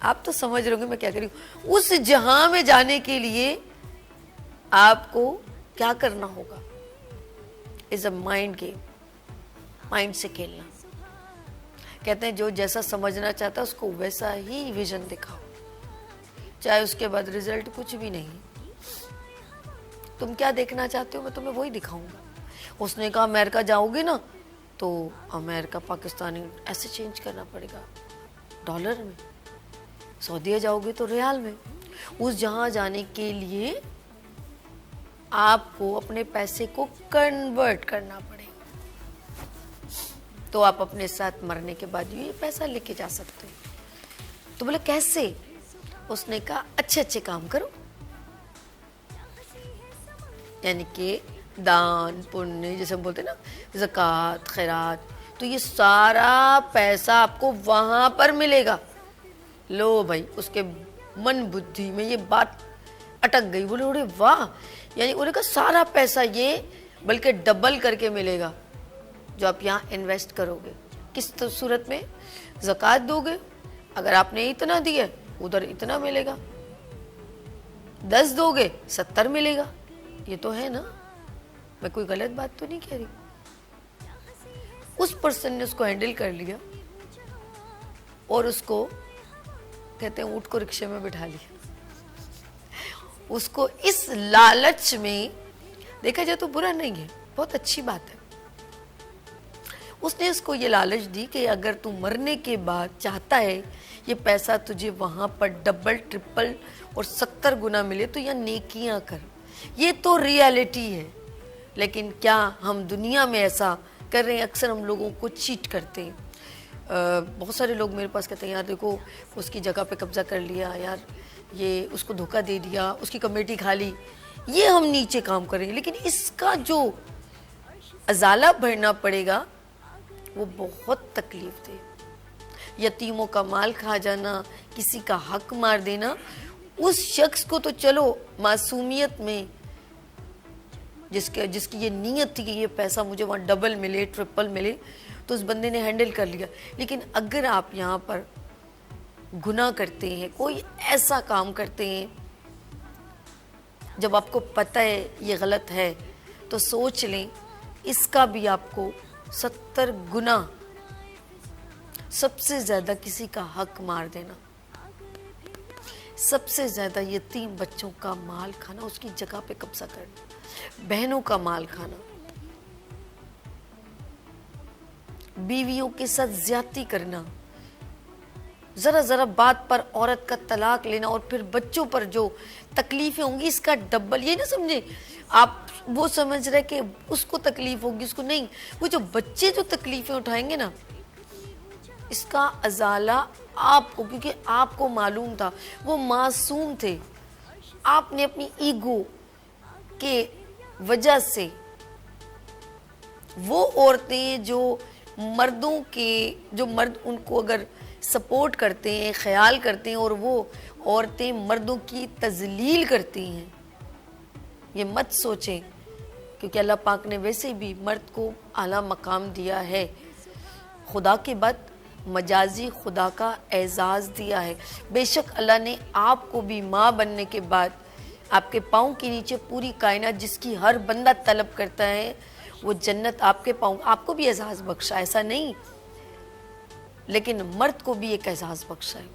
آپ تو سمجھ رہے ہوں گے میں کیا کر رہی ہوں. اس جہاں میں جانے کے لیے آپ کو کیا کرنا ہوگا؟ از اے مائنڈ گیم. مائنڈ سے کھیلنا. کہتے ہیں جو جیسا سمجھنا چاہتا ہے اس کو ویسا ہی ویژن دکھاؤ, چاہے اس کے بعد ریزلٹ کچھ بھی نہیں. تم کیا دیکھنا چاہتے ہو میں تمہیں وہی دکھاؤں گا. اس نے کہا امریکہ جاؤ گے نا تو امریکہ پاکستانی ایسے چینج کرنا پڑے گا ڈالر میں. سعودیہ جاؤ گے تو ریال میں. اس جہاں جانے کے لیے آپ کو اپنے پیسے کو کنورٹ کرنا پڑے گا, تو آپ اپنے ساتھ مرنے کے بعد یہ پیسہ لے کے جا سکتے ہو. تو بولے کیسے؟ اس نے کہا اچھے اچھے کام کرو, یعنی کہ دان پنیہ جیسے ہم بولتے ہیں نا, زکوٰۃ خیرات, تو یہ سارا پیسہ آپ کو وہاں پر ملے گا. لو بھائی, اس کے من بدھی میں یہ بات اٹک گئی. بولے اڑے واہ, یعنی انہوں نے کہا سارا پیسہ یہ بلکہ ڈبل کر کے ملے گا جو آپ یہاں انویسٹ کرو گے. کس صورت میں؟ زکوٰۃ دو گے, اگر آپ نے اتنا دیا ادھر اتنا ملے گا. 10 دو گے 70 ملے گا. یہ تو ہے نا, میں کوئی غلط بات تو نہیں کہہ رہی. اس پرسن نے اس کو ہینڈل کر لیا اور اس کو کہتے ہیں اونٹ کو رکشے میں بٹھا لیا. اس کو اس لالچ میں, دیکھا جائے تو برا نہیں ہے, بہت اچھی بات ہے. اس نے اس کو یہ لالچ دی کہ اگر تو مرنے کے بعد چاہتا ہے یہ پیسہ تجھے وہاں پر ڈبل ٹرپل اور 70 گنا ملے تو یہ نیکیاں کر. یہ تو ریالٹی ہے, لیکن کیا ہم دنیا میں ایسا کر رہے ہیں؟ اکثر ہم لوگوں کو چیٹ کرتے ہیں. بہت سارے لوگ میرے پاس کہتے ہیں یار دیکھو اس کی جگہ پہ قبضہ کر لیا, یار یہ اس کو دھوکہ دے دیا, اس کی کمیٹی کھا لی. یہ ہم نیچے کام کر رہے ہیں, لیکن اس کا جو ازالہ بھرنا پڑے گا وہ بہت تکلیف دے. یتیموں کا مال کھا جانا, کسی کا حق مار دینا. اس شخص کو تو چلو معصومیت میں جس کی یہ نیت تھی کہ یہ پیسہ مجھے وہاں ڈبل ملے ٹرپل ملے, تو اس بندے نے ہینڈل کر لیا. لیکن اگر آپ یہاں پر گناہ کرتے ہیں, کوئی ایسا کام کرتے ہیں جب آپ کو پتہ ہے یہ غلط ہے, تو سوچ لیں اس کا بھی آپ کو 70 گنا, سب سے زیادہ کسی کا حق مار دینا, سب سے زیادہ یتیم بچوں کا مال کھانا, اس کی جگہ پہ قبضہ کرنا, بہنوں کا مال کھانا, بیویوں کے ساتھ زیادتی کرنا, ذرا ذرا بات پر عورت کا طلاق لینا, اور پھر بچوں پر جو تکلیفیں ہوں گی اس کا ڈبل. یہ نہ سمجھے آپ وہ سمجھ رہے کہ اس کو تکلیف ہوگی, اس کو نہیں. وہ جو بچے جو تکلیفیں اٹھائیں گے نا, اس کا ازالہ آپ کو, کیونکہ آپ کو معلوم تھا وہ معصوم تھے. آپ نے اپنی ایگو کے وجہ سے وہ عورتیں جو مردوں کے, جو مرد ان کو اگر سپورٹ کرتے ہیں, خیال کرتے ہیں, اور وہ عورتیں مردوں کی تذلیل کرتی ہیں, یہ مت سوچیں, کیونکہ اللہ پاک نے ویسے بھی مرد کو اعلیٰ مقام دیا ہے. خدا کے بعد مجازی خدا کا اعزاز دیا ہے. بے شک اللہ نے آپ کو بھی ماں بننے کے بعد آپ کے پاؤں کے نیچے پوری کائنات جس کی ہر بندہ طلب کرتا ہے وہ جنت آپ کے پاؤں, آپ کو بھی اعزاز بخشا, ایسا نہیں, لیکن مرد کو بھی ایک اعزاز بخشا ہے,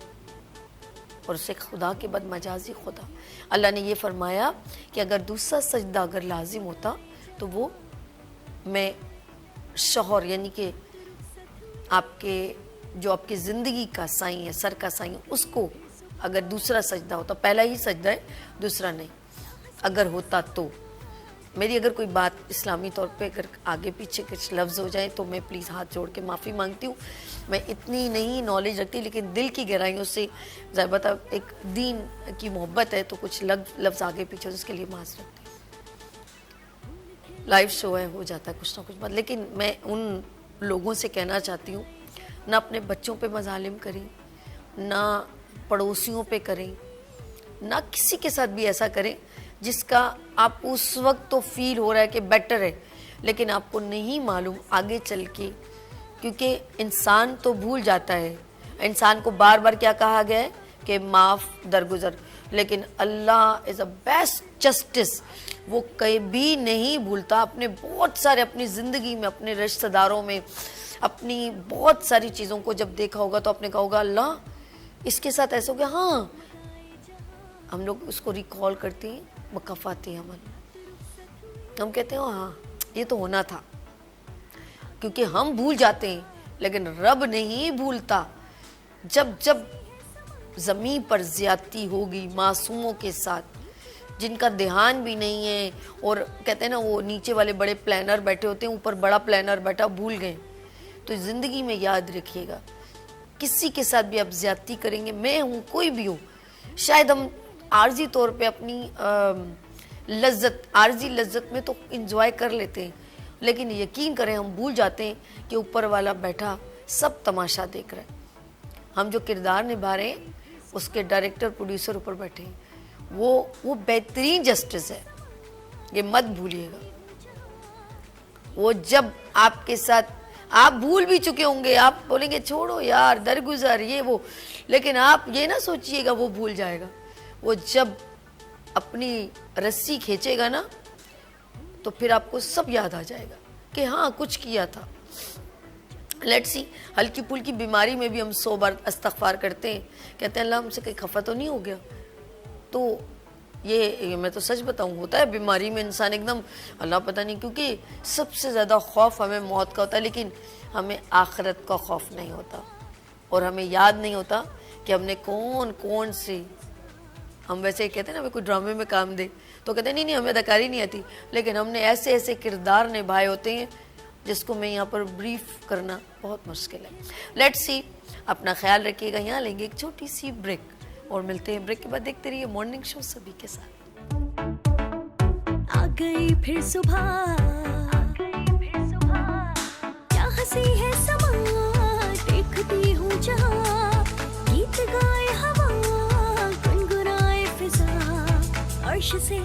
اور اسے خدا کے بعد مجازی خدا. اللہ نے یہ فرمایا کہ اگر دوسرا سجدہ اگر لازم ہوتا تو وہ میں شوہر, یعنی کہ آپ کے جو آپ کی زندگی کا سائیں ہے, سر کا سائیں, اس کو اگر دوسرا سجدہ ہوتا, پہلا ہی سجدہ ہے دوسرا نہیں, اگر ہوتا تو. میری اگر کوئی بات اسلامی طور پہ اگر آگے پیچھے کچھ لفظ ہو جائیں تو میں پلیز ہاتھ جوڑ کے معافی مانگتی ہوں. میں اتنی نہیں نالج رکھتی, لیکن دل کی گہرائیوں سے ظاہر بات ایک دین کی محبت ہے تو کچھ لفظ آگے پیچھے, اس کے لیے معذرت. لائیو شو ہے, ہو جاتا ہے کچھ نہ کچھ بات. لیکن میں ان لوگوں سے کہنا چاہتی ہوں, نہ اپنے بچوں پہ مظالم کریں, نہ پڑوسیوں پہ کریں, نہ کسی کے ساتھ بھی ایسا کریں جس کا آپ کو اس وقت تو فیل ہو رہا ہے کہ بیٹر ہے, لیکن آپ کو نہیں معلوم آگے چل کے, کیونکہ انسان تو بھول جاتا ہے. انسان کو بار بار کیا کہا گیا ہے, کہ معاف درگزر، لیکن اللہ از اے بیسٹ جسٹس، وہ کبھی نہیں بھولتا. اپنے بہت سارے اپنی زندگی میں، اپنے رشتہ داروں میں، اپنی بہت ساری چیزوں کو جب دیکھا ہوگا تو آپ نے کہا ہوگا اللہ اس کے ساتھ ایسا ہو گیا. ہاں ہم لوگ اس کو ریکال کرتے ہیں مکافاتی عمل. ہم کہتے ہیں ہاں یہ تو ہونا تھا، کیونکہ ہم بھول جاتے ہیں لیکن رب نہیں بھولتا. جب جب زمین پر زیادتی ہوگی معصوموں کے ساتھ جن کا دھیان بھی نہیں ہے، اور کہتے ہیں نا وہ نیچے والے بڑے پلانر بیٹھے ہوتے ہیں، اوپر بڑا پلانر بیٹھا بھول گئے. تو زندگی میں یاد رکھیے گا کسی کے ساتھ بھی آپ زیادتی کریں گے، میں ہوں کوئی بھی ہوں، شاید ہم عارضی طور پہ اپنی عارضی لذت میں تو انجوائے کر لیتے ہیں، لیکن یقین کریں ہم بھول جاتے ہیں کہ اوپر والا بیٹھا سب تماشا دیکھ رہا ہے. ہم جو کردار نبھا رہے ہیں اس کے ڈائریکٹر پروڈیوسر اوپر بیٹھے ہیں، وہ بہترین جسٹس ہے، یہ مت بھولیے گا. وہ جب آپ کے ساتھ آپ بھول بھی چکے ہوں گے، آپ بولیں گے چھوڑو یار درگزر یہ وہ، لیکن آپ یہ نہ سوچئے گا وہ بھول جائے گا. وہ جب اپنی رسی کھینچے گا نا تو پھر آپ کو سب یاد آ جائے گا کہ ہاں کچھ کیا تھا. لیٹس سی، ہلکی پھلکی بیماری میں بھی ہم 100 بار استغفار کرتے ہیں، کہتے ہیں اللہ ہم سے کہیں خفا تو نہیں ہو گیا. تو یہ میں تو سچ بتاؤں ہوتا ہے بیماری میں انسان ایک دم اللہ پتہ نہیں، کیونکہ سب سے زیادہ خوف ہمیں موت کا ہوتا ہے، لیکن ہمیں آخرت کا خوف نہیں ہوتا، اور ہمیں یاد نہیں ہوتا کہ ہم نے کون سے، ہم ویسے کہتے ہیں نا کوئی ڈرامے میں کام دے تو کہتے ہیں نہیں ہمیں اداکاری نہیں آتی، لیکن ہم نے ایسے کردار نبھائے ہوتے ہیں جس کو میں یہاں پر بریف کرنا بہت مشکل ہے. لیٹس سی، اپنا خیال رکھیے گا. یہاں لیں گے ایک چھوٹی سی بریک اور ملتے ہیں بریک کے بعد. دیکھتے رہیے مارننگ شو سبھی کے ساتھ. آ گئی پھر صبح، کیا ہنسی ہے سما، دیکھتی ہوں جہاں، گیت گائے ہوا، گنگنائے فضا، عرش سے